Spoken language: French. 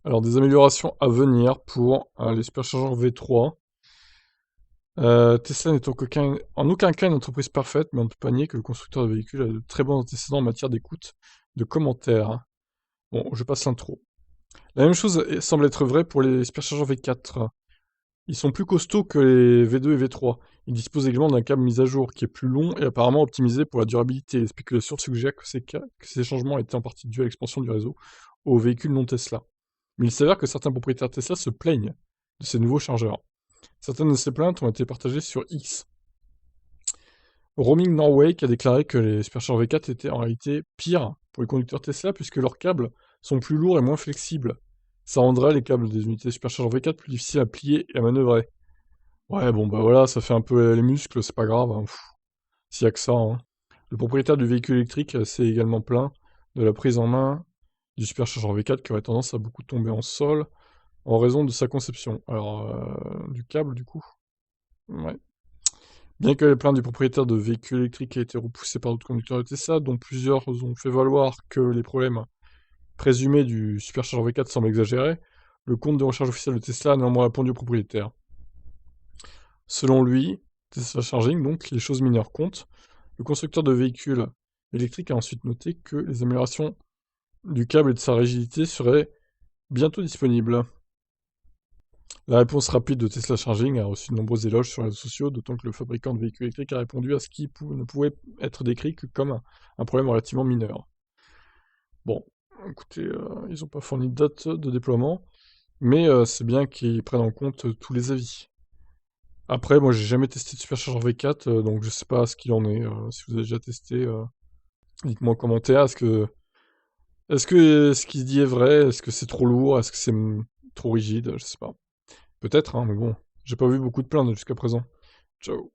Alors, des améliorations à venir pour les superchargeurs V3. Tesla n'est en aucun cas une entreprise parfaite, mais on ne peut pas nier que le constructeur de véhicules a de très bons antécédents en matière d'écoute de commentaires. Bon, je passe l'intro. La même chose semble être vraie pour les superchargeurs V4. Ils sont plus costauds que les V2 et V3. Ils disposent également d'un câble mis à jour qui est plus long et apparemment optimisé pour la durabilité. Les spéculations suggèrent que ces changements étaient en partie dus à l'expansion du réseau aux véhicules non Tesla. Mais il s'avère que certains propriétaires Tesla se plaignent de ces nouveaux chargeurs. Certaines de ces plaintes ont été partagées sur X. Roaming Norway qui a déclaré que les superchargeurs V4 étaient en réalité pires pour les conducteurs Tesla puisque leurs câbles sont plus lourds et moins flexibles. Ça rendrait les câbles des unités superchargeurs V4 plus difficiles à plier et à manœuvrer. Ouais, bon, bah voilà, ça fait un peu les muscles, c'est pas grave, hein, s'il y a que ça, hein. Le propriétaire du véhicule électrique s'est également plaint de la prise en main du superchargeur V4 qui aurait tendance à beaucoup tomber en sol en raison de sa conception. Alors, du câble, du coup. Ouais. Bien que les plaintes du propriétaire de véhicules électriques aient été repoussées par d'autres conducteurs de Tesla, dont plusieurs ont fait valoir que les problèmes présumés du superchargeur V4 semblent exagérés, le compte de recharge officiel de Tesla a néanmoins répondu au propriétaire. Selon lui, Tesla Charging, donc, les choses mineures comptent. Le constructeur de véhicules électriques a ensuite noté que les améliorations du câble et de sa rigidité seraient bientôt disponibles. La réponse rapide de Tesla Charging a reçu de nombreux éloges sur les réseaux sociaux, d'autant que le fabricant de véhicules électriques a répondu à ce qui ne pouvait être décrit que comme un problème relativement mineur. Bon, écoutez, ils n'ont pas fourni de date de déploiement, mais c'est bien qu'ils prennent en compte tous les avis. Après, moi j'ai jamais testé de superchargeur V4, donc je sais pas ce qu'il en est. Si vous avez déjà testé, dites-moi en commentaire. Est-ce que ce qui se dit est vrai? Est-ce que c'est trop lourd? Est-ce que c'est trop rigide? Je sais pas. Peut-être, hein, mais bon, j'ai pas vu beaucoup de plaintes jusqu'à présent. Ciao.